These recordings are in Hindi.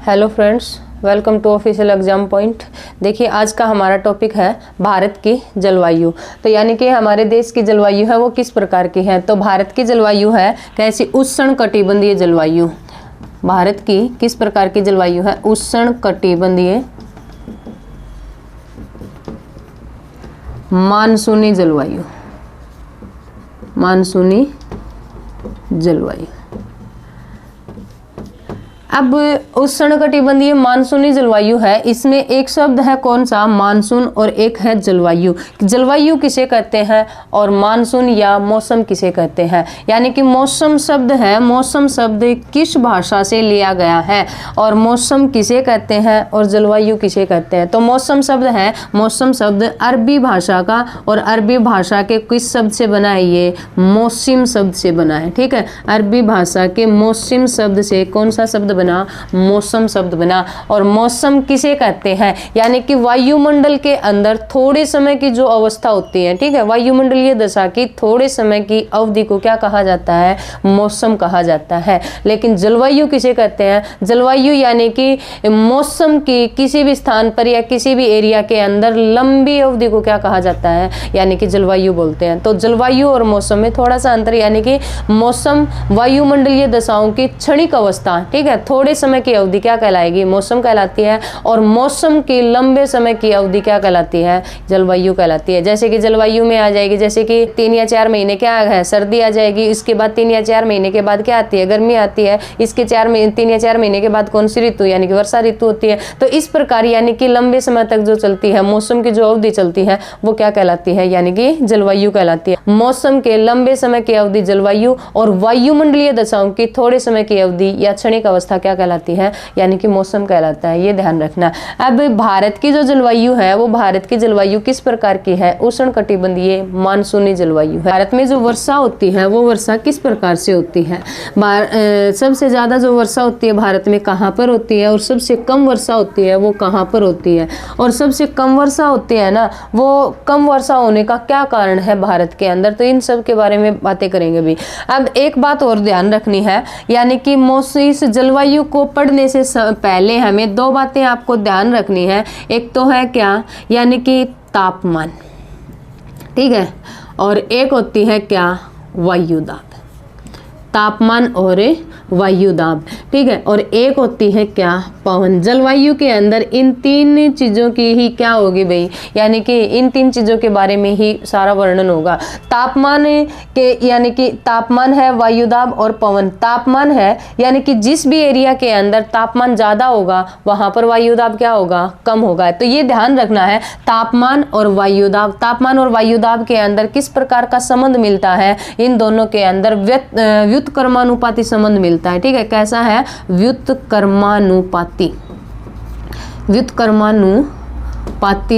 Hello friends, welcome to official exam point. देखिए आज का हमारा टॉपिक है भारत की जलवायु। तो यानी कि हमारे देश की जलवायु है वो किस प्रकार की है। तो भारत की जलवायु है कैसी, उष्णकटिबंधीय जलवायु। भारत की किस प्रकार की जलवायु है, उष्णकटिबंधीय मानसूनी जलवायु। मानसूनी जलवायु। अब उष्णकटिबंधीय मानसूनी जलवायु है, इसमें एक शब्द है कौन सा, मानसून, और एक है जलवायु। जलवायु किसे कहते हैं और मानसून या मौसम किसे कहते हैं। यानी कि मौसम शब्द है, मौसम शब्द किस भाषा से लिया गया है और मौसम किसे कहते हैं और जलवायु किसे कहते हैं। तो मौसम शब्द है, मौसम शब्द अरबी भाषा का, और अरबी भाषा के किस शब्द से बना है, ये मौसिम शब्द से बना है। ठीक है, अरबी भाषा के मौसिम शब्द से कौन सा शब्द बना, मौसम शब्द बना। और मौसम किसे कहते हैं, यानी कि वायुमंडल के अंदर थोड़े समय की जो अवस्था होती है, ठीक है, वायुमंडलीय दशा की थोड़े समय की अवधि को क्या कहा जाता है, मौसम कहा जाता है। लेकिन जलवायु किसे कहते हैं, जलवायु यानी कि मौसम की किसी भी स्थान पर या किसी भी एरिया के अंदर लंबी अवधि को क्या कहा जाता है, यानी कि जलवायु बोलते हैं। तो जलवायु और मौसम में थोड़ा सा अंतर, यानी कि मौसम वायुमंडलीय दशाओं की क्षणिक अवस्था, ठीक है, थोड़े समय की अवधि क्या कहलाएगी, मौसम कहलाती है। और मौसम की लंबे समय की अवधि क्या कहलाती है, जलवायु कहलाती है। जैसे कि जलवायु में आ जाएगी, जैसे कि 3 या 4 महीने क्या है, सर्दी आ जाएगी। इसके बाद 3 या 4 महीने के बाद क्या आती है, गर्मी आती है। इसके 3 या 4 महीने के बाद कौन सी ऋतु, यानी कि वर्षा ऋतु होती है। तो इस प्रकार यानी कि लंबे समय तक जो चलती है मौसम की जो अवधि चलती है वो क्या कहलाती है, यानी कि जलवायु कहलाती है। मौसम के लंबे समय की अवधि जलवायु, और वायुमंडलीय दशाओं की थोड़े समय की अवधि या क्षणिक अवस्था क्या कहलाती है, यानी कि मौसम कहलाता है। ये ध्यान रखना। अब भारत की जो जलवायु है वो भारत की जलवायु किस प्रकार की है, उष्णकटिबंधीय मानसूनी जलवायु है। भारत में जो वर्षा होती है वो वर्षा किस प्रकार से होती है, सबसे ज्यादा जो वर्षा होती है भारत में कहाँ पर होती है, और सबसे कम वर्षा होती है वो कहाँ पर होती है। और सबसे कम वर्षा होती है ना, वो कम वर्षा होने का क्या कारण है भारत के अंदर, तो इन सब के बारे में बातें करेंगे भी। अब एक बात और ध्यान रखनी है, यानी कि इस जलवायु को पढ़ने से पहले हमें 2 बातें आपको ध्यान रखनी है। एक तो है क्या, यानी कि तापमान, ठीक है, और एक होती है क्या, वायुदाब। तापमान और वायुदाब, ठीक है, और एक होती है क्या, पवन। जलवायु के अंदर इन 3 चीजों की ही क्या होगी भाई, यानी कि इन 3 चीजों के बारे में ही सारा वर्णन होगा। तापमान के, यानी कि तापमान है, वायुदाब और पवन। तापमान है यानी कि जिस भी एरिया के अंदर तापमान ज्यादा होगा वहां पर वायुदाब क्या होगा, कम होगा। तो ये ध्यान रखना है, तापमान और वायुदाब। तापमान और वायुदाब के अंदर किस प्रकार का संबंध मिलता है, इन दोनों के अंदर व्युत्क्रमानुपाती संबंध मिलता है। ठीक है, कैसा है, व्युत्क्रमानुपाती, व्युत्क्रमानुपाती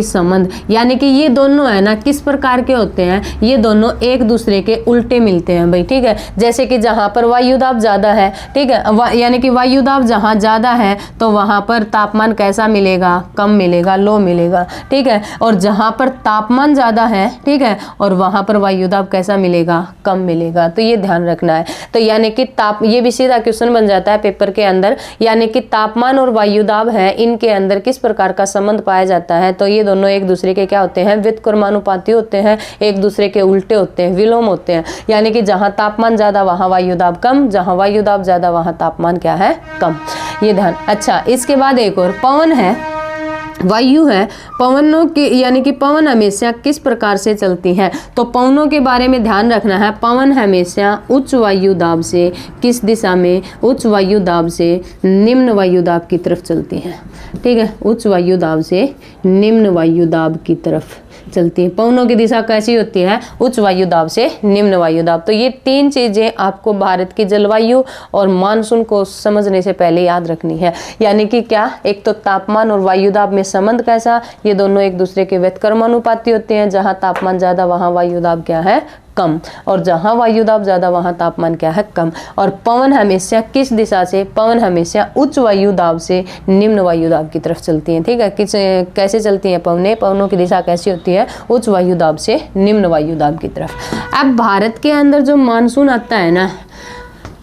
संबंध। यानी कि ये दोनों है ना किस प्रकार के होते हैं, ये दोनों एक दूसरे के उल्टे मिलते हैं भाई। ठीक है, जैसे कि जहां पर वायुदाब ज्यादा है, ठीक है, यानी कि वायुदाब जहां ज्यादा है तो वहां पर तापमान कैसा मिलेगा, कम मिलेगा, लो मिलेगा। ठीक है, और जहां पर तापमान ज्यादा है, ठीक है, और वहां पर वायुदाब कैसा मिलेगा, कम मिलेगा। तो ये ध्यान रखना है। तो यानी कि ये भी सीधा क्वेश्चन बन जाता है पेपर के अंदर, यानी कि तापमान और वायुदाब है, इनके अंदर किस प्रकार का संबंध पाया जाता है। तो ये दोनों एक दूसरे के क्या होते हैं, व्युत्क्रमानुपाती होते हैं, एक दूसरे के उल्टे होते हैं, विलोम होते हैं। यानी कि जहां तापमान ज्यादा वहां वायुदाब कम, जहां वायुदाब ज्यादा वहां तापमान क्या है, कम। ये ध्यान। अच्छा, इसके बाद एक और पवन है, वायु है। पवनों के, यानी कि पवन हमेशा किस प्रकार से चलती हैं, तो पवनों के बारे में ध्यान रखना है। पवन हमेशा उच्च वायुदाब से किस दिशा में, उच्च वायुदाब से निम्न वायुदाब की तरफ चलती हैं। ठीक है, उच्च वायुदाब से निम्न वायुदाब की तरफ चलती है। पवनों की दिशा कैसी होती है, उच्च वायुदाब से निम्न वायुदाब। तो ये 3 चीजें आपको भारत की जलवायु और मानसून को समझने से पहले याद रखनी है। यानी कि क्या, एक तो तापमान और वायुदाब में संबंध कैसा, ये दोनों एक दूसरे के व्युत्क्रमानुपाती होते हैं। जहां तापमान ज्यादा वहां वायुदाब क्या है, कम, और जहां वायुदाब ज्यादा वहां तापमान क्या है, कम। और पवन हमेशा किस दिशा से, पवन हमेशा उच्च वायुदाब से निम्न वायुदाब की तरफ चलती हैं। ठीक है, कैसे चलती हैं पवनें, पवनों की दिशा कैसी होती है, उच्च वायुदाब से निम्न वायुदाब की तरफ। अब भारत के अंदर जो मानसून आता है ना,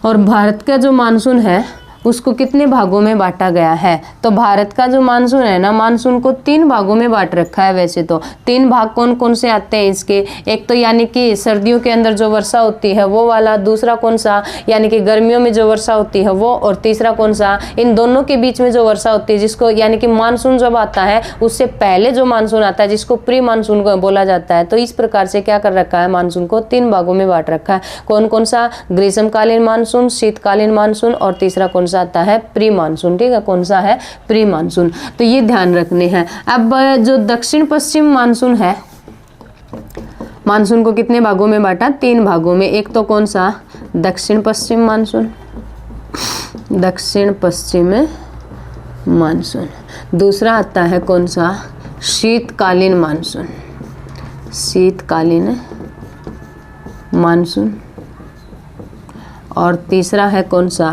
और भारत का जो मानसून है उसको कितने भागों में बांटा गया है। तो भारत का जो मानसून है ना, मानसून को 3 भागों में बांट रखा है। वैसे तो 3 भाग कौन कौन से आते हैं इसके, एक तो यानी कि सर्दियों के अंदर जो वर्षा होती है वो वाला, दूसरा कौन सा यानी कि गर्मियों में जो वर्षा होती है वो, और तीसरा कौन सा इन दोनों के बीच में जो वर्षा होती है, जिसको यानी कि मानसून जब आता है उससे पहले जो मानसून आता है जिसको प्री मानसून बोला जाता है। तो इस प्रकार से क्या कर रखा है, मानसून को 3 भागों में बांट रखा है। कौन कौन सा, ग्रीष्मकालीन मानसून, शीतकालीन मानसून, और तीसरा कौन सा आता है, प्री मानसून। ठीक है, कौन सा है, प्री मानसून। तो ये ध्यान रखने हैं। अब जो दक्षिण पश्चिम मानसून है, मानसून को कितने भागों में बांटा, 3 भागों में। एक तो कौन सा, दक्षिण पश्चिम मानसून, दक्षिण पश्चिम मानसून। दूसरा आता है कौन सा, शीतकालीन मानसून, शीतकालीन मानसून। और तीसरा है कौन सा,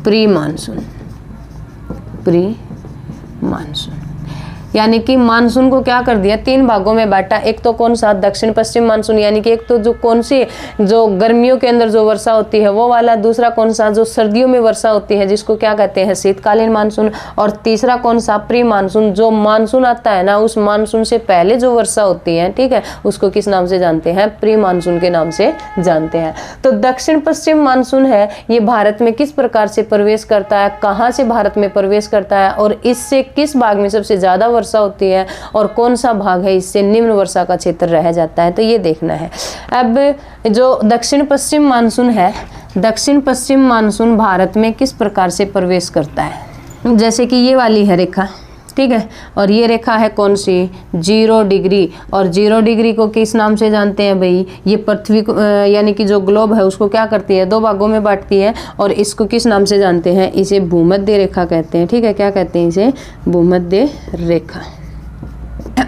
प्री मानसून, प्री मानसून। यानी कि मानसून को क्या कर दिया, 3 भागों में बांटा। एक तो कौन सा, दक्षिण पश्चिम मानसून, यानी कि एक तो जो कौन सी जो गर्मियों के अंदर जो वर्षा होती है वो वाला, दूसरा कौन सा जो सर्दियों में वर्षा होती है जिसको क्या कहते हैं, शीतकालीन मानसून, और तीसरा कौन सा, प्री मानसून। जो मानसून आता है ना, उस मानसून से पहले जो वर्षा होती है, ठीक है, उसको किस नाम से जानते हैं, प्री मानसून के नाम से जानते हैं। तो दक्षिण पश्चिम मानसून है, ये भारत में किस प्रकार से प्रवेश करता है, कहाँ से भारत में प्रवेश करता है, और इससे किस भाग में सबसे ज्यादा वर्षा होती है, और कौन सा भाग है इससे निम्न वर्षा का क्षेत्र रह जाता है। तो ये देखना है। अब जो दक्षिण पश्चिम मानसून है, दक्षिण पश्चिम मानसून भारत में किस प्रकार से प्रवेश करता है, जैसे कि ये वाली है रेखा, ठीक है, और ये रेखा है कौन सी, 0 डिग्री। और 0 डिग्री को किस नाम से जानते हैं भाई, ये पृथ्वी को यानी कि जो ग्लोब है उसको क्या करती है, 2 भागों में बांटती है, और इसको किस नाम से जानते हैं, इसे भूमध्य रेखा कहते हैं। ठीक है, क्या कहते हैं इसे, भूमध्य रेखा।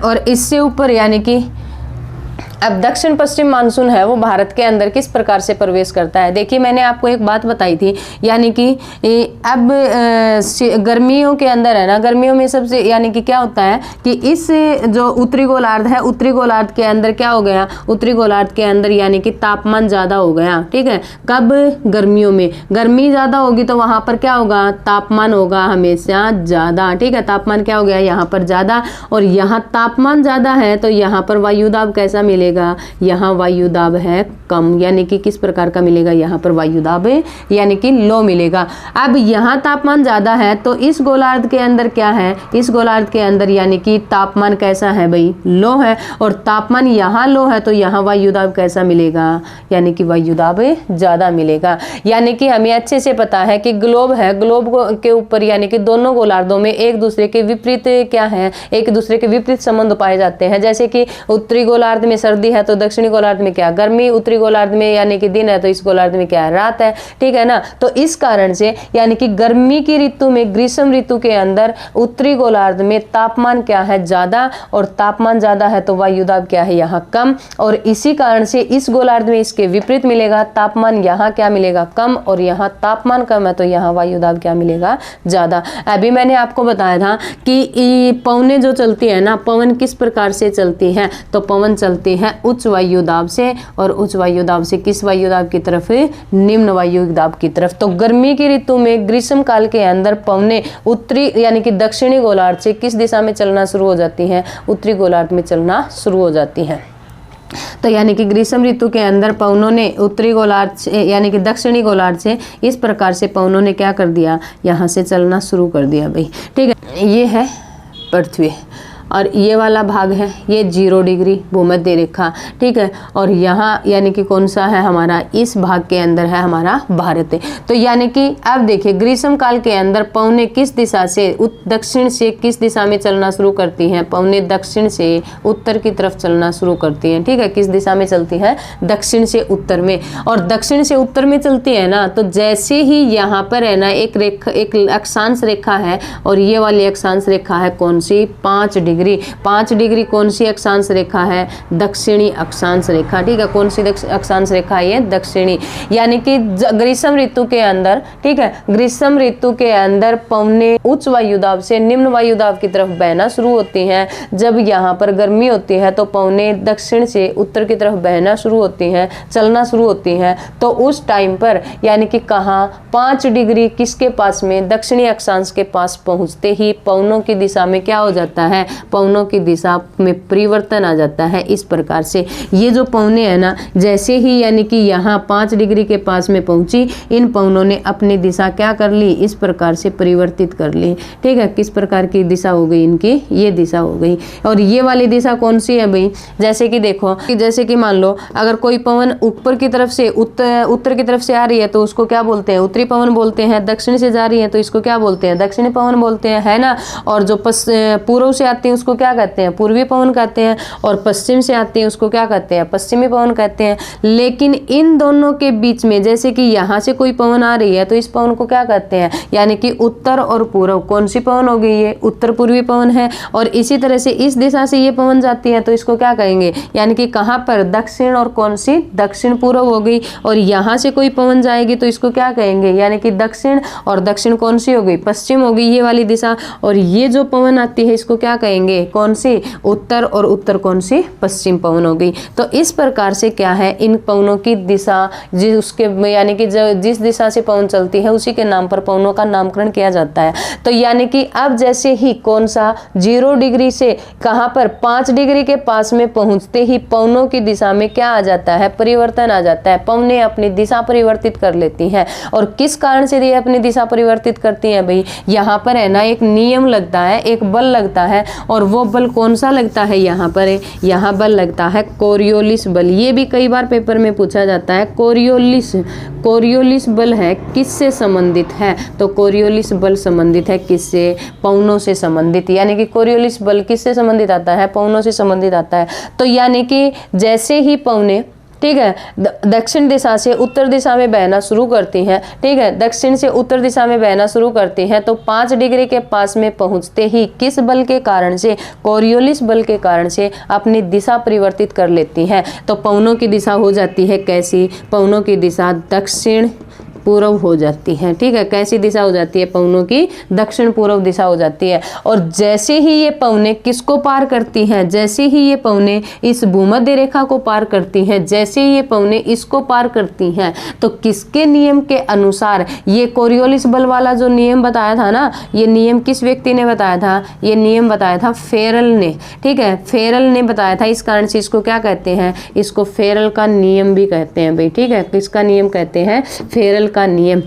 और इससे ऊपर यानी कि अब दक्षिण पश्चिम मानसून है वो भारत के अंदर किस प्रकार से प्रवेश करता है। देखिए मैंने आपको एक बात बताई थी, यानी कि अब गर्मियों के अंदर है ना, गर्मियों में सबसे यानी कि क्या होता है कि इस जो उत्तरी गोलार्ध है, उत्तरी गोलार्ध के अंदर क्या हो गया, उत्तरी गोलार्ध के अंदर यानी कि तापमान ज़्यादा हो गया। ठीक है, कब, गर्मियों में। गर्मी ज़्यादा होगी तो वहाँ पर क्या होगा, तापमान होगा हमेशा ज़्यादा। ठीक है, तापमान क्या हो गया यहाँ पर ज़्यादा, और यहाँ तापमान ज़्यादा है तो यहाँ पर वायुदाब कैसा मिलेगा, यहाँ वायुदाब है कम, यानी कि किस प्रकार का मिलेगा, यहाँ पर वायुदाब यानी कि लो मिलेगा। अब यहाँ तापमान ज्यादा है तो इस गोलार्ध के अंदर क्या है, इस गोलार्ध के अंदर यानी कि तापमान कैसा है भाई, लो है, और तापमान यहाँ लो है तो यहाँ वायुदाब कैसा मिलेगा, यानी कि वायुदाब ज्यादा मिलेगा। यानी कि हमें अच्छे से पता है कि ग्लोब है, ग्लोब के ऊपर यानी कि दोनों गोलार्धों में एक दूसरे के विपरीत क्या है, एक दूसरे के विपरीत संबंध पाए जाते हैं। जैसे कि उत्तरी गोलार्ध में सर्दी है तो दक्षिणी गोलार्ध में क्या, गर्मी। उत्तरी गोलार्ध में यानी कि दिन है तो इस गोलार्ध में क्या है, रात है। ठीक है ना, तो इस कारण से यानी कि गर्मी की ऋतु में, ग्रीष्म ऋतु के अंदर उत्तरी गोलार्ध में तापमान क्या है, ज्यादा, और तापमान ज्यादा है तो वायुदाब क्या है, यहाँ कम। और इसी कारण से इस गोलार्ध में इसके विपरीत मिलेगा, तापमान यहाँ क्या मिलेगा, कम, और यहाँ तापमान कम है तो यहाँ वायुदाब क्या मिलेगा, ज्यादा। अभी मैंने आपको बताया था कि पवनें जो चलती है ना, पवन किस प्रकार से चलती है, तो पवन चलती है उच्च वायुदाब से, और उच्च वायुदाब से किस वायुदाब की तरफ, निम्न वायुदाब की तरफ। तो गर्मी की ऋतु में, ग्रीष्म काल के अंदर पवनें उत्तरी यानी कि दक्षिणी गोलार्ध से किस दिशा में चलना शुरू हो जाती हैं, उत्तरी गोलार्ध में चलना शुरू हो जाती हैं। तो यानी कि ग्रीष्म ऋतु के अंदर पवनों ने उत्तरी गोलार्ध से यानी कि दक्षिणी गोलार्ध से इस प्रकार से पवनों ने क्या कर दिया, यहाँ से चलना शुरू कर दिया भाई। ठीक है, ये है पृथ्वी, और ये वाला भाग है ये 0 डिग्री भूमध्य रेखा। ठीक है, और यहाँ यानी कि कौन सा है हमारा, इस भाग के अंदर है हमारा भारत है। तो यानी कि अब देखिए ग्रीष्म काल के अंदर पवनें किस दिशा से, दक्षिण से किस दिशा में चलना शुरू करती हैं, पवनें दक्षिण से उत्तर की तरफ चलना शुरू करती हैं। ठीक है, किस दिशा में चलती है, दक्षिण से उत्तर में। और दक्षिण से उत्तर में चलती है ना, तो जैसे ही यहाँ पर है ना एक रेखा, एक अक्षांश रेखा है, और ये वाली अक्षांश रेखा है कौन सी, 5 डिग्री डिग्री। 5 डिग्री कौन सी अक्षांश रेखा है? दक्षिणी अक्षांश रेखा। ठीक है, कौन सी अक्षांश रेखा है ये? दक्षिणी। यानी कि ग्रीष्म ऋतु के अंदर, ठीक है, ग्रीष्म ऋतु के अंदर पवने उच्च वायुदाब से निम्न वायुदाब की तरफ बहना शुरू होती हैं। जब यहाँ पर गर्मी होती है तो पवने दक्षिण से उत्तर की तरफ बहना शुरू होती हैं, चलना शुरू होती हैं। तो उस टाइम पर यानी कि कहाँ 5 डिग्री किसके पास में? दक्षिणी अक्षांश के पास पहुंचते ही पवनों की दिशा में क्या हो जाता है? पवनों की दिशा में परिवर्तन आ जाता है। इस प्रकार से ये जो पवने है ना, जैसे ही यानी कि यहाँ 5 डिग्री के पास में पहुंची, इन पवनों ने अपनी दिशा क्या कर ली? इस प्रकार से परिवर्तित कर ली। ठीक है, किस प्रकार की दिशा हो गई इनकी? ये दिशा हो गई। और ये वाली दिशा कौन सी है भाई? जैसे कि देखो कि जैसे कि मान लो अगर कोई पवन ऊपर की तरफ से उत्तर की तरफ से आ रही है तो उसको क्या बोलते हैं? उत्तरी पवन बोलते हैं। दक्षिण से जा रही है तो इसको क्या बोलते हैं? दक्षिणी पवन बोलते हैं, है ना। और जो पूर्व से आती है उसको क्या कहते हैं? पूर्वी पवन कहते हैं। और पश्चिम से आती है उसको क्या कहते हैं? पश्चिमी पवन कहते हैं। लेकिन इन दोनों के बीच में जैसे कि यहाँ से कोई पवन आ रही है तो इस पवन को क्या कहते हैं? यानी कि उत्तर और पूर्व। कौन सी पवन हो गई? ये उत्तर पूर्वी पवन है। और इसी तरह से इस दिशा से ये पवन जाती है तो इसको क्या कहेंगे? यानी कि कहाँ पर? दक्षिण। और कौन सी? दक्षिण पूर्व हो गई। और यहाँ से कोई पवन जाएगी तो इसको क्या कहेंगे? यानी कि दक्षिण। और दक्षिण कौन सी हो गई? पश्चिम हो गई, ये वाली दिशा। और ये जो पवन आती है इसको क्या कहेंगे? कौन सी? उत्तर। और उत्तर कौन सी? पश्चिम पवन हो गई। तो इस प्रकार से क्या है, इन पवनों की दिशा उसके यानी कि जिस दिशा से पवन चलती है उसी के नाम पर पवनों का नामकरण किया जाता है। तो यानी कि अब जैसे ही कौन सा 0 डिग्री से कहाँ पर 5 डिग्री के पास में पहुंचते ही पवनों की दिशा में क्या आ जाता है? परिवर्तन आ जाता है। पवनें अपनी दिशा परिवर्तित कर लेती हैं। और किस कारण से ये अपनी दिशा परिवर्तित करती हैं भाई? यहाँ पर है ना एक नियम लगता है, एक बल लगता है। और वो बल कौन सा लगता है? यहाँ पर है, यहाँ बल लगता है कोरियोलिस बल। ये भी कई बार पेपर में पूछा जाता है। कोरियोलिस बल है किससे संबंधित है? तो कोरियोलिस बल संबंधित है किससे? पवनों से संबंधित। यानी कि कोरियोलिस बल किससे संबंधित आता है? पवनों से संबंधित आता है। तो यानी कि जैसे ही पवने, ठीक है, दक्षिण दिशा से उत्तर दिशा में बहना शुरू करती हैं, ठीक है, दक्षिण से उत्तर दिशा में बहना शुरू करती हैं तो 5 डिग्री के पास में पहुंचते ही किस बल के कारण से? कोरियोलिस बल के कारण से अपनी दिशा परिवर्तित कर लेती हैं। तो पवनों की दिशा हो जाती है कैसी? पवनों की दिशा दक्षिण पूर्व हो जाती है। ठीक है, कैसी दिशा हो जाती है? पवनों की दक्षिण पूर्व दिशा हो जाती है। और जैसे ही ये पवनें किसको पार करती हैं? जैसे ही ये पवनें इस भूमध्य रेखा को पार करती हैं, जैसे ही ये पवनें इसको पार करती हैं तो किसके नियम के अनुसार? ये कोरियोलिस बल वाला जो नियम बताया था ना, ये नियम किस व्यक्ति ने बताया था? ये नियम बताया था फेरल ने। ठीक है, फेरल ने बताया था। इस कारण से इसको क्या कहते हैं? इसको फेरल का नियम भी कहते हैं भाई। ठीक है, किसका नियम कहते हैं? फेरल का नियम।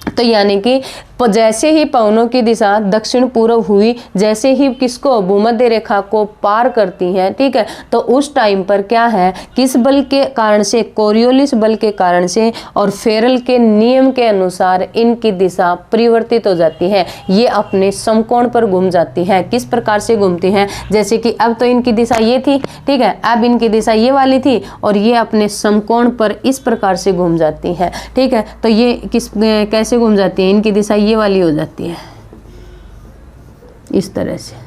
तो यानी कि जैसे ही पवनों की दिशा दक्षिण पूर्व हुई, जैसे ही किसको? भूमध्य रेखा को पार करती हैं, ठीक है, तो उस टाइम पर क्या है? किस बल के कारण से? कोरियोलिस बल के कारण से और फेरल के नियम के अनुसार इनकी दिशा परिवर्तित हो जाती है। ये अपने समकोण पर घूम जाती है। किस प्रकार से घूमती हैं? जैसे कि अब तो इनकी दिशा ये थी, ठीक है, अब इनकी दिशा ये वाली थी और ये अपने समकोण पर इस प्रकार से घूम जाती है। ठीक है, तो ये कैसे घूम जाती है? इनकी दिशा ये वाली हो जाती है इस तरह से।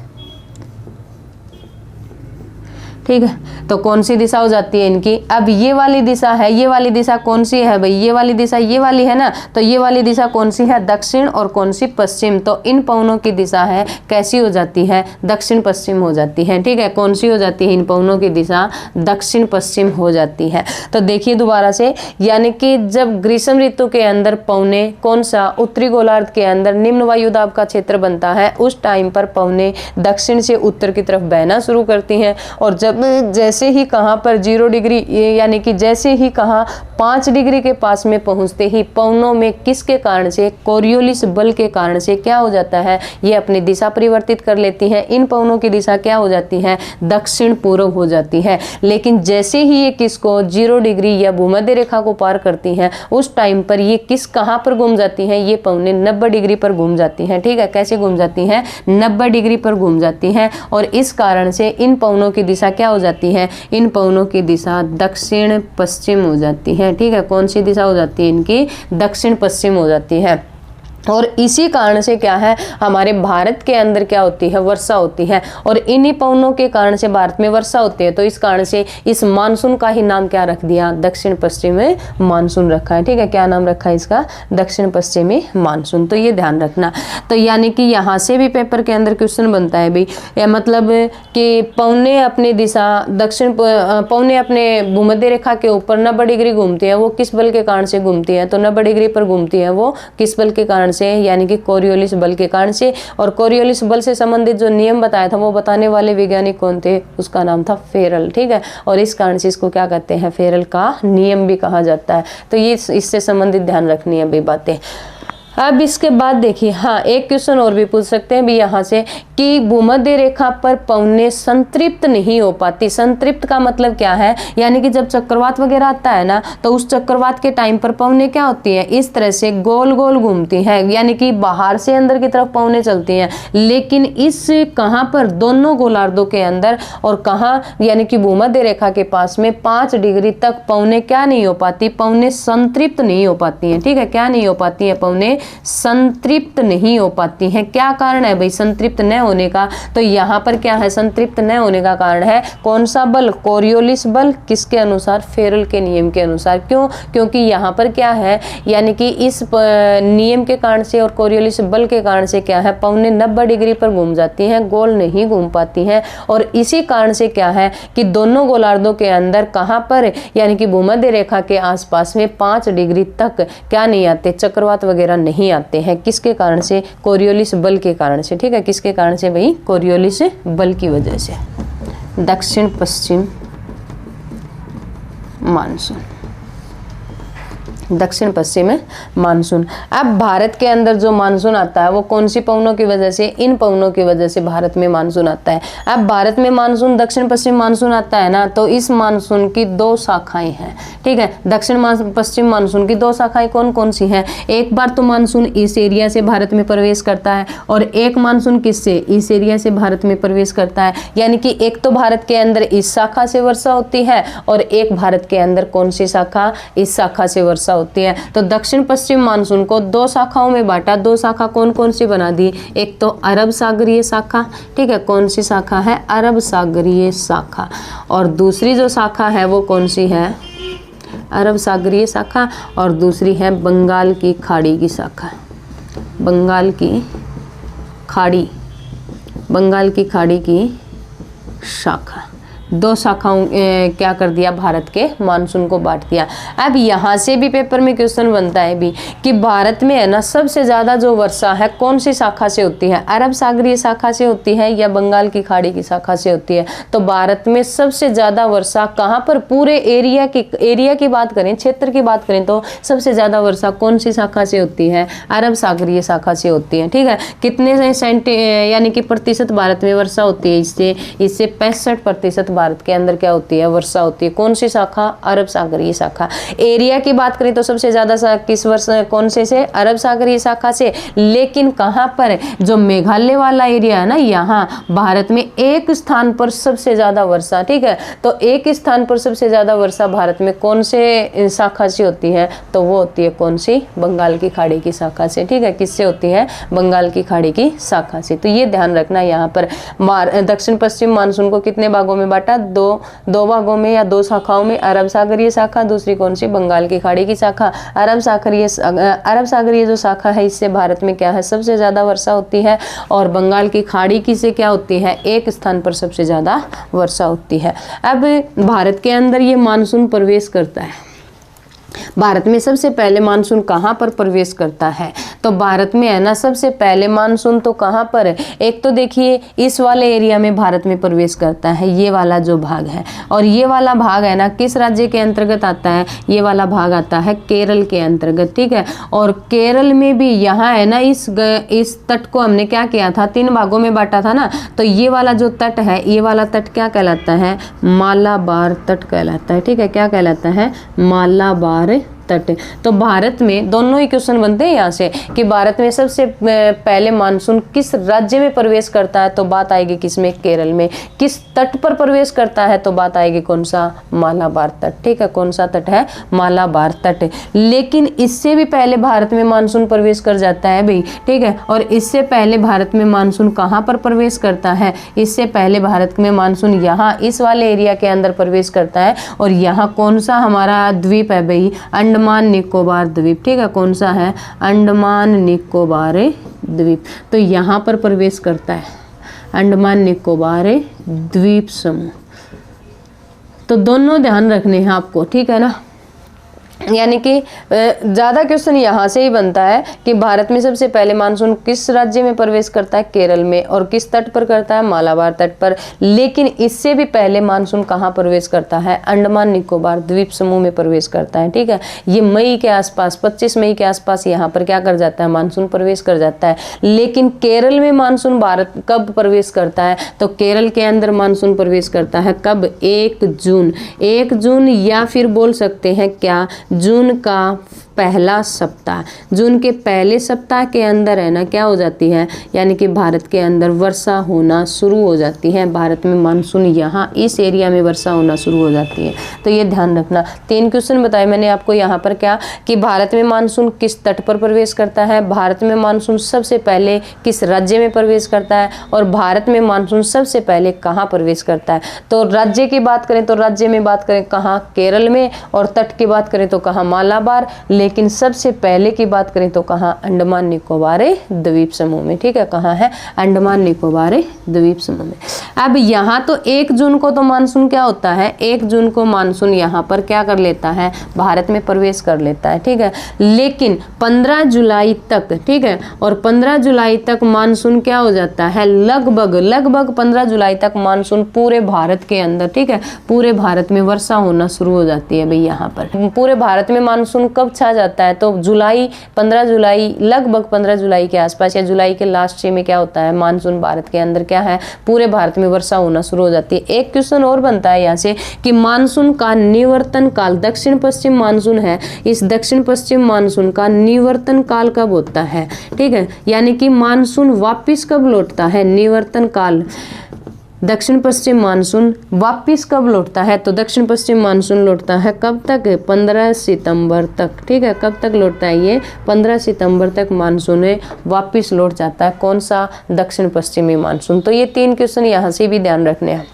ठीक है, तो कौन सी दिशा हो जाती है इनकी? अब ये वाली दिशा है, ये वाली दिशा कौन सी है भाई? ये वाली दिशा ये वाली है ना, तो ये वाली दिशा कौन सी है? दक्षिण। और कौन सी? पश्चिम। तो इन पवनों की दिशा है कैसी हो जाती है? दक्षिण पश्चिम हो जाती है। ठीक है, कौन सी हो जाती है? इन पवनों की दिशा दक्षिण पश्चिम हो जाती है। तो देखिए दोबारा से, यानी कि जब ग्रीष्म ऋतु के अंदर पवने कौन सा? उत्तरी गोलार्ध के अंदर निम्न वायुदाब का क्षेत्र बनता है, उस टाइम पर पवने दक्षिण से उत्तर की तरफ बहना शुरू करती हैं। और जब जैसे ही कहाँ पर 0 डिग्री यानी कि जैसे ही कहाँ 5 डिग्री के पास में पहुंचते ही पवनों में किसके कारण से? कोरियोलिस बल के कारण से क्या हो जाता है? ये अपनी दिशा परिवर्तित कर लेती हैं। इन पवनों की दिशा क्या हो जाती है? दक्षिण पूर्व हो जाती है। लेकिन जैसे ही ये किसको 0 डिग्री या भूमध्य रेखा को पार करती हैं, उस टाइम पर ये कहाँ पर घूम जाती हैं? ये पवनें 90 डिग्री पर घूम जाती हैं। ठीक है, कैसे घूम जाती हैं? 90 डिग्री पर घूम जाती हैं। और इस कारण से इन पवनों की दिशा क्या हो जाती है? इन पवनों की दिशा दक्षिण पश्चिम हो जाती है। ठीक है, कौन सी दिशा हो जाती है इनकी? दक्षिण पश्चिम हो जाती है। और इसी कारण से क्या है, हमारे भारत के अंदर क्या होती है, वर्षा होती है, और इन्हीं पवनों के कारण से भारत में वर्षा होती है। तो इस कारण से इस मानसून का ही नाम क्या रख दिया, दक्षिण पश्चिमी मानसून रखा है। ठीक है, क्या नाम रखा है इसका, दक्षिण पश्चिमी मानसून। तो ये ध्यान रखना। तो यानी कि यहाँ से भी पेपर के अंदर क्वेश्चन बनता है भाई, मतलब कि पवने अपनी दिशा दक्षिण, पवने अपने भूमध्य रेखा के ऊपर 90 डिग्री घूमती है, वो किस बल के कारण से घूमती है, तो 90 डिग्री पर घूमती है वो किस बल के कारण से, यानी कि कोरियोलिस बल के कारण से। और कोरियोलिस बल से संबंधित जो नियम बताया था वो बताने वाले वैज्ञानिक कौन थे, उसका नाम था फेरल। ठीक है, और इस कारण से इसको क्या कहते हैं, फेरल का नियम भी कहा जाता है। तो ये इससे संबंधित ध्यान रखनी है भी बातें। अब इसके बाद देखिए, हाँ एक क्वेश्चन और भी पूछ सकते हैं भी यहाँ से कि भूमध्य रेखा पर पवने संतृप्त नहीं हो पाती। संतृप्त का मतलब क्या है, यानी कि जब चक्रवात वगैरह आता है ना, तो उस चक्रवात के टाइम पर पवने क्या होती है, इस तरह से गोल गोल घूमती हैं, यानी कि बाहर से अंदर की तरफ पवने चलती हैं। लेकिन इस कहाँ पर, दोनों गोलार्धों के अंदर, और कहाँ, यानी कि भूमध्य रेखा के पास में 5 डिग्री तक पवने क्या नहीं हो पाती, पवने संतृप्त नहीं हो पाती हैं। ठीक है, क्या नहीं हो पाती है, पवने संतृप्त नहीं हो पाती हैं। क्या कारण है भाई संतृप्त न होने का, तो यहाँ पर क्या है, संतृप्त न होने का कारण है कौन सा बल, कोरियोलिस बल, किसके अनुसार, फेरल के नियम के अनुसार। क्यों, क्योंकि यहाँ पर क्या है, यानी कि इस नियम के कारण से और कोरियोलिस बल के कारण से क्या है, पवने 90 डिग्री पर घूम जाती हैं, गोल नहीं घूम पाती हैं। और इसी कारण से क्या है कि दोनों गोलार्धों के अंदर कहाँ पर, यानी कि भूमध्य रेखा के आसपास में 5 डिग्री तक क्या नहीं आते, चक्रवात वगैरह नहीं आते हैं। किसके कारण से, कोरियोलिस बल के कारण से। ठीक है, किसके कारण से भाई, कोरियोलिस बल की वजह से। दक्षिण पश्चिम मानसून, दक्षिण पश्चिम मानसून। अब भारत के अंदर जो मानसून आता है वो कौन सी पवनों की वजह से, इन पवनों की वजह से भारत में मानसून आता है। अब भारत में मानसून दक्षिण पश्चिम मानसून आता है ना, तो इस मानसून की 2 शाखाएं हैं। ठीक है, दक्षिण पश्चिम मानसून की 2 शाखाएं कौन कौन सी हैं, एक बार तो मानसून इस एरिया से भारत में प्रवेश करता है, और एक मानसून किससे, इस एरिया से भारत में प्रवेश करता है। यानी कि एक तो भारत के अंदर इस शाखा से वर्षा होती है, और एक भारत के अंदर कौन सी शाखा, इस शाखा से वर्षा होती है। तो दक्षिण पश्चिम मानसून को 2 शाखाओं में बांटा। 2 शाखा कौन कौन सी बना दी, एक तो अरब सागरीय शाखा। ठीक है, कौन सी शाखा है, अरब सागरीय शाखा। और दूसरी जो शाखा है वो कौन सी है, अरब सागरीय शाखा, और दूसरी है बंगाल की खाड़ी की शाखा। बंगाल की खाड़ी, बंगाल की खाड़ी की शाखा। 2 शाखाओं क्या कर दिया, भारत के मानसून को बांट दिया। अब यहाँ से भी पेपर में क्वेश्चन बनता है भी कि भारत में है ना सबसे ज़्यादा जो वर्षा है कौन सी शाखा से होती है, अरब सागरीय शाखा से होती है या बंगाल की खाड़ी की शाखा से होती है। तो भारत में सबसे ज़्यादा वर्षा कहाँ पर, पूरे एरिया की बात करें, क्षेत्र की बात करें, तो सबसे ज़्यादा वर्षा कौन सी शाखा से होती है, अरब सागरीय शाखा से होती है। ठीक है, कितने यानी कि प्रतिशत भारत में वर्षा होती है, इससे 65% भारत के अंदर क्या होती है, वर्षा होती है। कौन सी शाखा, अरब सागरीय शाखा। एरिया की बात करें तो सबसे ज्यादा किस वर्षा, कौन से अरब सागरीय शाखा से। लेकिन कहां पर, जो मेघालय वाला एरिया है ना, यहाँ भारत में एक स्थान पर सबसे ज्यादा वर्षा। ठीक है, तो एक स्थान पर सबसे ज्यादा वर्षा भारत में कौन से शाखा से होती है, तो वो होती है कौन सी, बंगाल की खाड़ी की शाखा से। ठीक है, किससे होती है, बंगाल की खाड़ी की शाखा से। तो ये ध्यान रखना, यहाँ पर दक्षिण पश्चिम मानसून को कितने भागों में बांटा, दो भागों में या 2 शाखाओं में। अरब सागरीय शाखा, दूसरी कौन सी, बंगाल की खाड़ी की शाखा। अरब सागरीय जो शाखा है, इससे भारत में क्या है, सबसे ज्यादा वर्षा होती है। और बंगाल की खाड़ी की से क्या होती है, एक स्थान पर सबसे ज्यादा वर्षा होती है। अब भारत के अंदर ये मानसून प्रवेश करता है। भारत में सबसे पहले मानसून कहाँ पर प्रवेश करता है, तो भारत में है ना सबसे पहले मानसून तो कहाँ पर है, एक तो देखिए इस वाले एरिया में भारत में प्रवेश करता है, ये वाला जो भाग है। और ये वाला भाग है ना किस राज्य के अंतर्गत आता है, ये वाला भाग आता है केरल के अंतर्गत। ठीक है, और केरल में भी यहाँ है ना इस तट को हमने क्या किया था, 3 भागों में बांटा था ना। तो ये वाला जो तट है, ये वाला तट क्या कहलाता है, मालाबार तट कहलाता है। ठीक है, क्या कहलाता है, मालाबार तट। तो भारत में दोनों ही क्वेश्चन बनते हैं यहाँ से कि भारत में सबसे पहले मानसून किस राज्य में प्रवेश करता है, तो बात आएगी किसमें, केरल में। किस तट पर प्रवेश करता है, तो बात आएगी कौन सा, मालाबार तट। ठीक है, कौन सा तट है, मालाबार तट। लेकिन इससे भी पहले भारत में मानसून प्रवेश कर जाता है भाई। ठीक है, और इससे पहले भारत में मानसून कहाँ पर प्रवेश करता है, इससे पहले भारत में मानसून यहाँ इस वाले एरिया के अंदर प्रवेश करता है। और यहाँ कौन सा हमारा द्वीप है भाई, अंडमान निकोबार द्वीप। ठीक है, कौन सा है, अंडमान निकोबार द्वीप। तो यहाँ पर प्रवेश करता है अंडमान निकोबार द्वीप समूह। तो दोनों ध्यान रखने हैं आपको, ठीक है ना। यानी कि ज़्यादा क्वेश्चन यहाँ से ही बनता है कि भारत में सबसे पहले मानसून किस राज्य में प्रवेश करता है, केरल में, और किस तट पर करता है, मालाबार तट पर। लेकिन इससे भी पहले मानसून कहाँ प्रवेश करता है, अंडमान निकोबार द्वीप समूह में प्रवेश करता है। ठीक है, ये मई के आसपास, 25 मई के आसपास यहाँ पर क्या कर जाता है, मानसून प्रवेश कर जाता है। लेकिन केरल में मानसून भारत कब प्रवेश करता है, तो केरल के अंदर मानसून प्रवेश करता है कब, 1 जून। 1 जून या फिर बोल सकते हैं क्या, जून का पहला सप्ताह। जून के पहले सप्ताह के अंदर है ना क्या हो जाती है, यानी कि भारत के अंदर वर्षा होना शुरू हो जाती है। भारत में मानसून यहाँ इस एरिया में वर्षा होना शुरू हो जाती है। तो ये ध्यान रखना। 3 क्वेश्चन बताए मैंने आपको यहाँ पर क्या, कि भारत में मानसून किस तट पर प्रवेश करता है, भारत में मानसून सबसे पहले किस राज्य में प्रवेश करता है, और भारत में मानसून सबसे पहले कहाँ प्रवेश करता है। तो राज्य की बात करें तो राज्य में बात करें कहाँ, केरल में, और तट की बात करें तो कहाँ, मालाबार। लेकिन सबसे पहले की बात करें तो कहाँ, अंडमान निकोबार द्वीप समूह में। ठीक है, कहाँ है, अंडमान निकोबार द्वीप समूह में। अब यहाँ तो 1 जून को तो मानसून क्या होता है, 1 जून को मानसून यहाँ पर क्या कर लेता है, भारत में प्रवेश कर लेता है। ठीक है, लेकिन 15 जुलाई तक, ठीक है, और 15 जुलाई तक मानसून क्या हो जाता है, लगभग 15 जुलाई तक मानसून पूरे भारत के अंदर, ठीक है, पूरे भारत में वर्षा होना शुरू हो जाती है भाई। यहाँ पर पूरे भारत में मानसून कब छा जाता है, तो जुलाई, 15 जुलाई, लगभग 15 जुलाई के आसपास या जुलाई के लास्ट में क्या होता है, मानसून भारत के अंदर क्या है, पूरे भारत में वर्षा होना शुरू हो जाती है। एक क्वेश्चन और बनता है यहाँ से कि मानसून का निवर्तन काल, दक्षिण पश्चिम मानसून है, इस दक्षिण पश्चिम मानसून का निवर्तन काल कब होता है। ठीक है, यानी कि मानसून वापिस कब लौटता है, निवर्तन काल, दक्षिण पश्चिम मानसून वापिस कब लौटता है, तो दक्षिण पश्चिम मानसून लौटता है कब तक, 15 सितंबर तक। ठीक है, कब तक लौटता है ये, 15 सितंबर तक मानसून वापिस लौट जाता है। कौन सा, दक्षिण पश्चिमी मानसून। तो ये 3 क्वेश्चन यहाँ से भी ध्यान रखने हैं।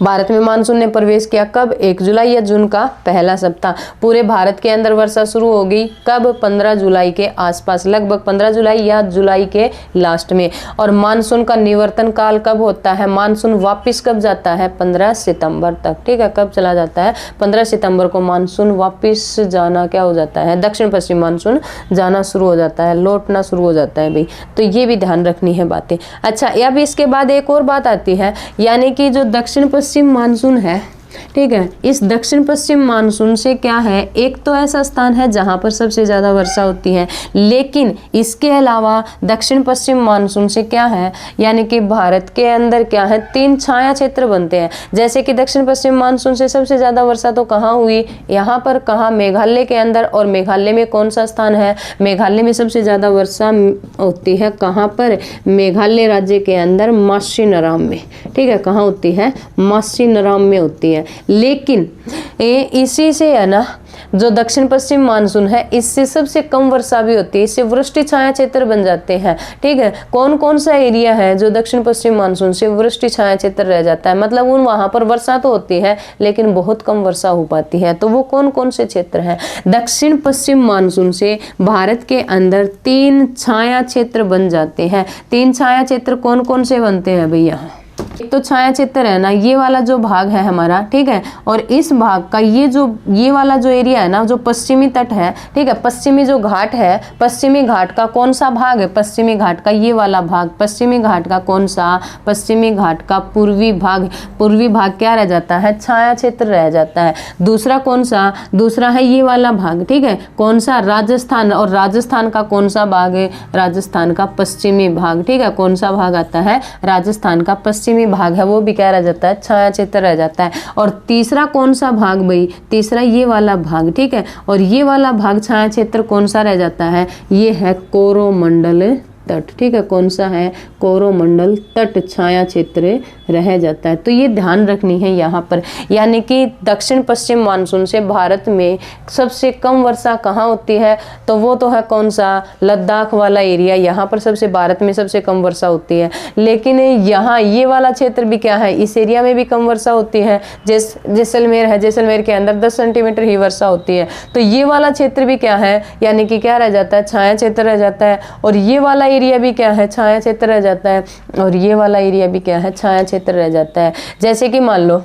भारत में मानसून ने प्रवेश किया कब, 1 जुलाई या जून का पहला सप्ताह। पूरे भारत के अंदर वर्षा शुरू हो गई कब, 15 जुलाई के आसपास, लगभग 15 जुलाई या जुलाई के लास्ट में। और मानसून का निवर्तन काल कब होता है, मानसून वापस कब जाता है, 15 सितंबर तक। ठीक है, कब चला जाता है, 15 सितंबर को मानसून वापस जाना क्या हो जाता है, दक्षिण पश्चिम मानसून जाना शुरू हो जाता है, लौटना शुरू हो जाता है भाई। तो ये भी ध्यान रखनी है बातें। अच्छा, अब इसके बाद एक और बात आती है, यानी कि जो दक्षिण पश्चिम मानसून है, ठीक है, इस दक्षिण पश्चिम मानसून से क्या है, एक तो ऐसा स्थान है जहां पर सबसे ज्यादा वर्षा होती है, लेकिन इसके अलावा दक्षिण पश्चिम मानसून से क्या है, यानी कि भारत के अंदर क्या है, 3 छाया क्षेत्र बनते हैं। जैसे कि दक्षिण पश्चिम मानसून से सबसे ज्यादा वर्षा तो कहाँ हुई, यहाँ पर, कहाँ, मेघालय के अंदर। और मेघालय में कौन सा स्थान है, मेघालय में सबसे ज्यादा वर्षा होती है कहाँ पर, मेघालय राज्य के अंदर माउसिनराम में। ठीक है, कहाँ होती है, माउसिनराम में होती है। लेकिन इसी से है ना, जो दक्षिण पश्चिम मानसून है, इससे सबसे कम वर्षा भी होती है, इससे वृष्टि छाया क्षेत्र बन जाते हैं। ठीक है, कौन कौन सा एरिया है जो दक्षिण पश्चिम मानसून से वृष्टि छाया क्षेत्र रह जाता है, मतलब उन वहां पर वर्षा तो होती है लेकिन बहुत कम वर्षा हो पाती है। तो वो कौन कौन से क्षेत्र हैं, दक्षिण पश्चिम मानसून से भारत के अंदर 3 छाया क्षेत्र बन जाते हैं। 3 छाया क्षेत्र कौन कौन से बनते हैं भैया, एक तो छाया क्षेत्र है ना, ये वाला जो भाग है हमारा, ठीक है, और इस भाग का ये वाला जो एरिया है ना, जो पश्चिमी तट है, ठीक है, पश्चिमी जो घाट है, पश्चिमी घाट का कौन सा भाग है, पश्चिमी घाट का ये वाला भाग, पश्चिमी घाट का कौन सा, पश्चिमी घाट का पूर्वी भाग। पूर्वी भाग क्या रह जाता है, छाया क्षेत्र रह जाता है। दूसरा कौन सा, दूसरा है ये वाला भाग, ठीक है, कौन सा, राजस्थान। और राजस्थान का कौन सा भाग है, राजस्थान का पश्चिमी भाग। ठीक है, कौन सा भाग आता है, राजस्थान का पश्चिमी पश्चिमी भाग है वो भी क्या रह जाता है, छाया क्षेत्र रह जाता है। और तीसरा कौन सा भाग भाई, तीसरा ये वाला भाग, ठीक है। और ये वाला भाग छाया क्षेत्र कौन सा रह जाता है, ये है कोरोमंडल तट, ठीक है। कौन सा है, कोरोमंडल तट छाया क्षेत्र रह जाता है। तो ये ध्यान रखनी है यहाँ पर, यानी कि दक्षिण पश्चिम मानसून से भारत में सबसे कम वर्षा कहाँ होती है, तो वो तो है कौन सा, लद्दाख वाला एरिया, यहाँ पर सबसे भारत में सबसे कम वर्षा होती है। लेकिन यहाँ ये वाला क्षेत्र भी क्या है, इस एरिया में भी कम वर्षा होती है। जैसलमेर है, जैसलमेर के अंदर 10 सेंटीमीटर ही वर्षा होती है। तो ये वाला क्षेत्र भी क्या है, यानी कि क्या रह जाता है, छाया क्षेत्र रह जाता है। और ये वाला एरिया भी क्या है, छाया क्षेत्र रह जाता है। और ये वाला एरिया भी क्या है, छाया क्षेत्र रह जाता है। जैसे कि मान लो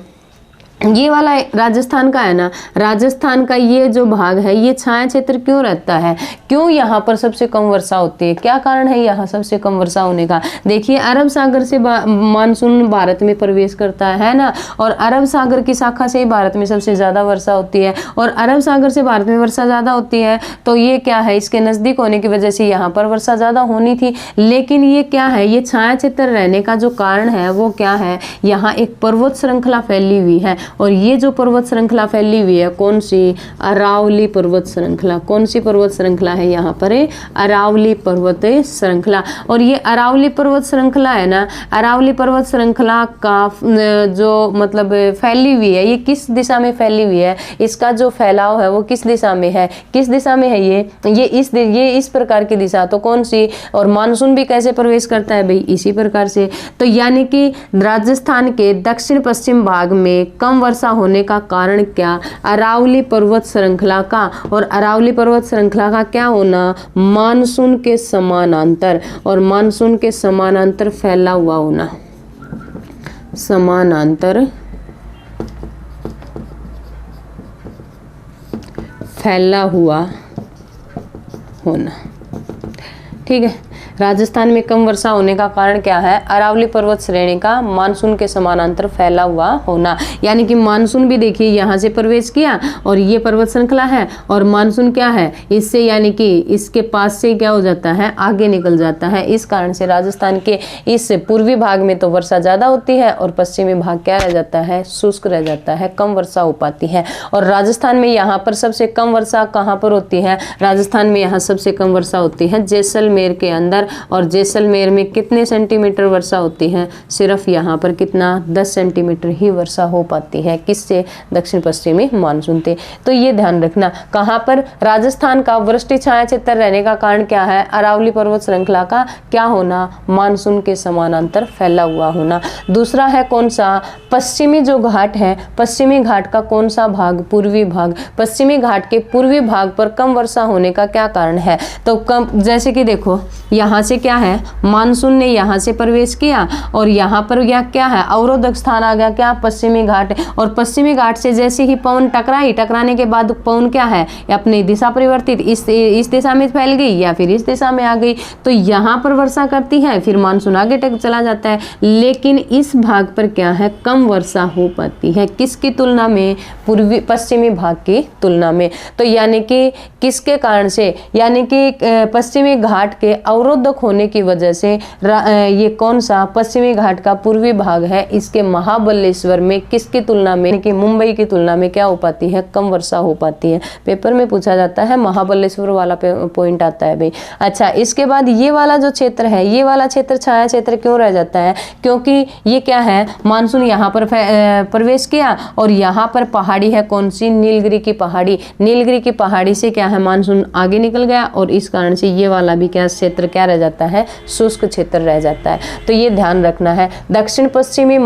ये वाला राजस्थान का है ना, राजस्थान का ये जो भाग है ये छाया क्षेत्र क्यों रहता है, क्यों यहाँ पर सबसे कम वर्षा होती है, क्या कारण है यहाँ सबसे कम वर्षा होने का। देखिए अरब सागर से मानसून भारत में प्रवेश करता है ना, और अरब सागर की शाखा से ही भारत में सबसे ज़्यादा वर्षा होती है। और अरब सागर से भारत में वर्षा ज़्यादा होती है, तो ये क्या है, इसके नज़दीक होने की वजह से यहाँ पर वर्षा ज़्यादा होनी थी। लेकिन ये क्या है, ये छाया क्षेत्र रहने का जो कारण है वो क्या है, यहाँ एक पर्वत श्रृंखला फैली हुई है। और ये जो पर्वत श्रृंखला फैली हुई है कौन सी, अरावली पर्वत श्रृंखला। कौन सी पर्वत श्रृंखला है यहाँ पर, अरावली पर्वत श्रृंखला। और ये अरावली पर्वत श्रृंखला है ना, अरावली पर्वत श्रृंखला का जो मतलब फैली हुई है, ये किस दिशा में फैली हुई है, इसका जो फैलाव है वो किस दिशा में है, किस दिशा में है ये इस प्रकार की दिशा, तो कौन सी। और मानसून भी कैसे प्रवेश करता है भाई, इसी प्रकार से। तो यानी कि राजस्थान के दक्षिण पश्चिम भाग में कम वर्षा होने का कारण क्या, अरावली पर्वत श्रृंखला का। और अरावली पर्वत श्रृंखला का क्या होना, मानसून के समानांतर, और मानसून के समानांतर फैला हुआ होना, समानांतर फैला हुआ होना, ठीक है। राजस्थान में कम वर्षा होने का कारण क्या है, अरावली पर्वत श्रेणी का मानसून के समानांतर फैला हुआ होना। यानी कि मानसून भी देखिए यहाँ से प्रवेश किया और ये पर्वत श्रृंखला है, और मानसून क्या है इससे, यानी कि इसके पास से क्या हो जाता है, आगे निकल जाता है। इस कारण से राजस्थान के इस पूर्वी भाग में तो वर्षा ज़्यादा होती है और पश्चिमी भाग क्या रह जाता है, शुष्क रह जाता है, कम वर्षा हो पाती है। और राजस्थान में यहाँ पर सबसे कम वर्षा कहाँ पर होती है, राजस्थान में यहाँ सबसे कम वर्षा होती है जैसलमेर के अंदर। और जैसलमेर में कितने सेंटीमीटर वर्षा होती है, सिर्फ यहाँ पर कितना, 10 सेंटीमीटर ही वर्षा हो पाती है, किससे, दक्षिण पश्चिमी मानसून से। तो ये ध्यान रखना, कहाँ पर, राजस्थान का वृष्टि छाया क्षेत्र रहने का कारण क्या है, अरावली पर्वत श्रृंखला का क्या होना, मानसून के समानांतर फैला हुआ होना। दूसरा है कौन सा, पश्चिमी जो घाट है, पश्चिमी घाट का कौन सा भाग, पूर्वी भाग। पश्चिमी घाट के पूर्वी भाग पर कम वर्षा होने का क्या कारण है, तो कम, जैसे कि देखो यहाँ से क्या है, मानसून ने यहाँ से प्रवेश किया और यहाँ पर यह क्या है, अवरोधक स्थान आ गया, क्या, पश्चिमी घाट। और पश्चिमी घाट से जैसे ही पवन टकराई, टकराने के बाद पवन क्या है, अपनी दिशा परिवर्तित इस दिशा में फैल गई या फिर इस दिशा में आ गई, तो यहाँ पर वर्षा करती है, फिर मानसून आगे तक चला जाता है। लेकिन इस भाग पर क्या है, कम वर्षा हो पाती है, किसकी तुलना में, पूर्वी पश्चिमी भाग की तुलना में। तो यानी कि किसके कारण से, यानी कि पश्चिमी घाट के अवरोधक होने की वजह से ये कौन सा, पश्चिमी घाट का पूर्वी भाग है, इसके महाबलेश्वर में किसकी तुलना में, कि मुंबई की तुलना में क्या हो पाती है, कम वर्षा हो पाती है। पेपर में पूछा जाता है, महाबलेश्वर वाला पॉइंट आता है भाई। अच्छा, इसके बाद ये वाला जो क्षेत्र है, ये वाला क्षेत्र छाया क्षेत्र क्यों रह जाता है, क्योंकि ये क्या है, मानसून यहाँ पर प्रवेश किया और यहाँ पर पहाड़ी है कौन सी, नीलगिरी की पहाड़ी। नीलगिरी की पहाड़ी से क्या है, मानसून आगे निकल गया और इस कारण से ये वाला भी क्या क्षेत्र क्या रह जाता है, शुष्क क्षेत्र रह जाता है। तो ये ध्यान रखना है। दक्षिण पश्चिमी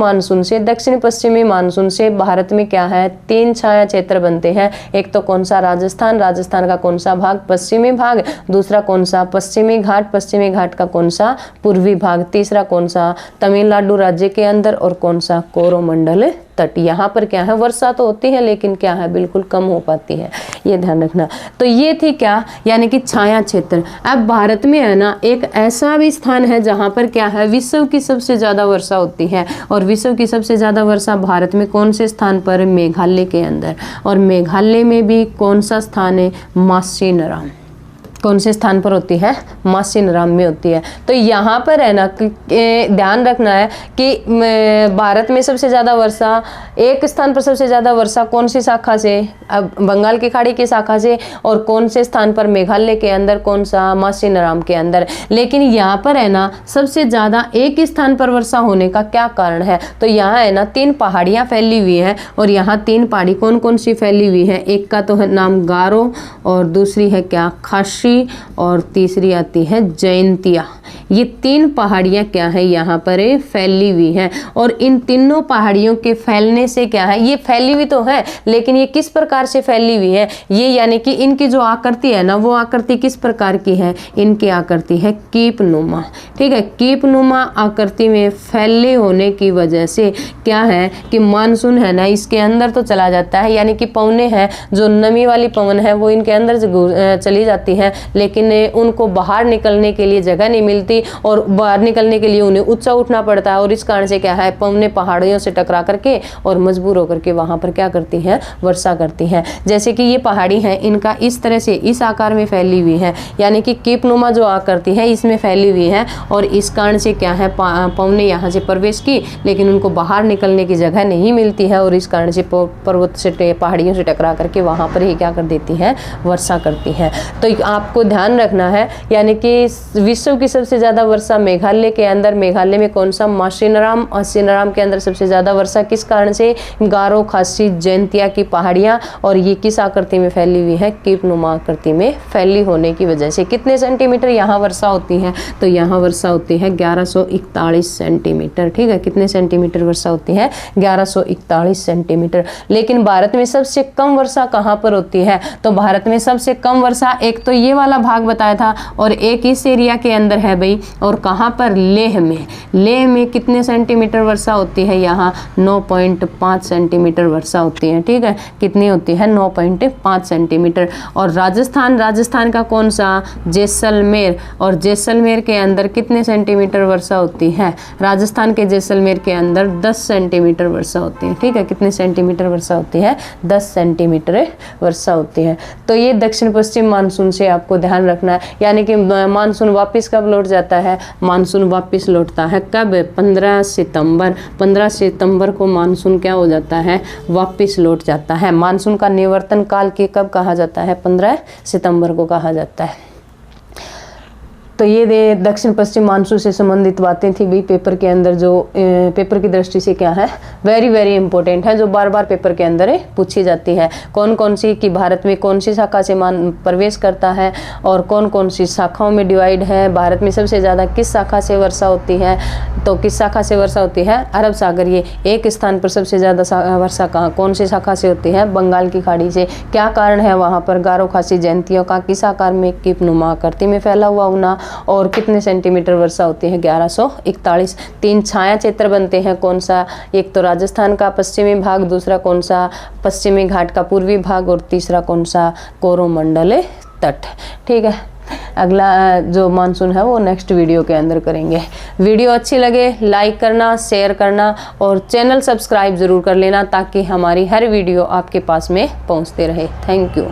मानसून से भारत में क्या है, 3 छाया क्षेत्र बनते हैं। एक तो कौन सा, राजस्थान, राजस्थान का कौन सा भाग, पश्चिमी भाग। दूसरा कौन सा, पश्चिमी घाट, पश्चिमी घाट का कौन सा, पूर्वी भाग। तीसरा कौन सा, तमिलनाडु राज्य के अंदर, और कौन सा, कोरोमंडल तट। यहाँ पर क्या है, वर्षा तो होती है लेकिन क्या है, बिल्कुल कम हो पाती है, ये ध्यान रखना। तो ये थी क्या, यानी कि छाया क्षेत्र। अब भारत में है ना एक ऐसा भी स्थान है जहाँ पर क्या है, विश्व की सबसे ज़्यादा वर्षा होती है। और विश्व की सबसे ज़्यादा वर्षा भारत में कौन से स्थान पर, मेघालय के अंदर। और मेघालय में भी कौन सा स्थान है, मासीनराम। कौन से स्थान पर होती है, मासिनराम में होती है। तो यहाँ पर है ना ध्यान रखना है कि भारत में सबसे ज़्यादा वर्षा, एक स्थान पर सबसे ज़्यादा वर्षा कौन सी शाखा से, अब बंगाल की खाड़ी की शाखा से, और कौन से स्थान पर, मेघालय के अंदर, कौन सा, मासिनराम के अंदर। लेकिन यहाँ पर है ना सबसे ज़्यादा एक स्थान पर वर्षा होने का क्या कारण है, तो यहाँ है ना 3 पहाड़ियाँ फैली हुई हैं, और यहाँ 3 पहाड़ी कौन कौन सी फैली हुई है, एक का तो है नाम गारो, और दूसरी है क्या, खासी, और तीसरी आती है जयंतिया। ये 3 पहाड़ियाँ क्या है यहाँ पर फैली हुई हैं, और इन तीनों पहाड़ियों के फैलने से क्या है, ये फैली हुई तो है लेकिन ये किस प्रकार से फैली हुई है, ये यानी कि इनकी जो आकृति है ना, वो आकृति किस प्रकार की है, इनकी आकृति है कीपनुमा। ठीक है, कीपनुमा आकृति में फैले होने की वजह से क्या है कि मानसून है ना इसके अंदर तो चला जाता है, यानी कि पवने हैं, जो नमी वाली पवन है वो इनके अंदर चली जाती है, लेकिन उनको बाहर निकलने के लिए जगह नहीं मिलती, और बाहर निकलने के लिए उन्हें ऊंचा उठना पड़ता है, और इस कारण से क्या है, पवने पहाड़ियों से टकरा करके और मजबूर होकर के वहां पर क्या करती हैं, वर्षा करती हैं। जैसे कि ये पहाड़ी है, इनका इस तरह से इस आकार में फैली हुई है, यानी कि कीपनुमा जो आकृति है इसमें फैली हुई है, और इस कारण से क्या है, पवने यहाँ से प्रवेश की लेकिन उनको बाहर निकलने की जगह नहीं मिलती है, और इस कारण से पर्वत से, पहाड़ियों से टकरा करके वहां पर ही क्या कर देती है, वर्षा करती है। तो आपको ध्यान रखना है, यानी कि विश्व की सबसे ज्यादा वर्षा मेघालय के अंदर, मेघालय में कौन सा, मासिनराम, मासिनराम के अंदर सबसे ज्यादा वर्षा किस कारण से, गारो, खासी, जयंतिया की पहाड़ियां, और ये किस आकृति में फैली हुई है, कीपनुमा आकृति में फैली होने की वजह से। कितने सेंटीमीटर यहाँ वर्षा होती है, तो यहाँ वर्षा होती है 1141 सेंटीमीटर। ठीक है, कितने सेंटीमीटर वर्षा होती है, 1141 सेंटीमीटर। लेकिन भारत में सबसे कम वर्षा कहाँ पर होती है, तो भारत में सबसे कम वर्षा एक तो ये वाला भाग बताया था, और एक इस एरिया के अंदर है भाई, और कहाँ पर, लेह में। लेह में कितने सेंटीमीटर वर्षा होती है, यहाँ 9.5 सेंटीमीटर वर्षा होती है। ठीक है, कितनी होती है, 9.5 सेंटीमीटर। और राजस्थान, राजस्थान का कौन सा, जैसलमेर, और जैसलमेर के अंदर कितने सेंटीमीटर वर्षा होती है, राजस्थान के जैसलमेर के अंदर 10 सेंटीमीटर वर्षा होती है। ठीक है, कितने सेंटीमीटर वर्षा होती है, 10 सेंटीमीटर वर्षा होती है। तो ये दक्षिण पश्चिम मानसून से आपको ध्यान रखना है, यानी कि मानसून वापस कब लौट जाता है, मानसून वापस लौटता है कब, 15 सितंबर। 15 सितंबर को मानसून क्या हो जाता है, वापस लौट जाता है। मानसून का निवर्तन काल के कब कहा जाता है, 15 सितंबर को कहा जाता है। तो ये दक्षिण पश्चिम मानसून से संबंधित बातें थी भाई, पेपर के अंदर जो पेपर की दृष्टि से क्या है, वेरी वेरी इंपॉर्टेंट है, जो बार बार पेपर के अंदर पूछी जाती है। कौन कौन सी कि भारत में कौन सी शाखा से प्रवेश करता है, और कौन कौन सी शाखाओं में डिवाइड है, भारत में सबसे ज़्यादा किस शाखा से वर्षा होती है, तो किस शाखा से वर्षा होती है, अरब सागर। ये एक स्थान पर सबसे ज़्यादा वर्षा कहाँ, कौन सी शाखा से होती है, बंगाल की खाड़ी से। क्या कारण है वहाँ पर, गारो, खासी, जयंतियों का किस आकार में, कीपनुमा आकृति में फैला हुआ होना, और कितने सेंटीमीटर वर्षा होती है, 1141। 3 छाया क्षेत्र बनते हैं, कौन सा, एक तो राजस्थान का पश्चिमी भाग, दूसरा कौन सा, पश्चिमी घाट का पूर्वी भाग, और तीसरा कौन सा, कोरोमंडल तट। ठीक है, अगला जो मानसून है वो नेक्स्ट वीडियो के अंदर करेंगे। वीडियो अच्छी लगे लाइक करना, शेयर करना, और चैनल सब्सक्राइब जरूर कर लेना, ताकि हमारी हर वीडियो आपके पास में पहुंचते रहे। Thank you.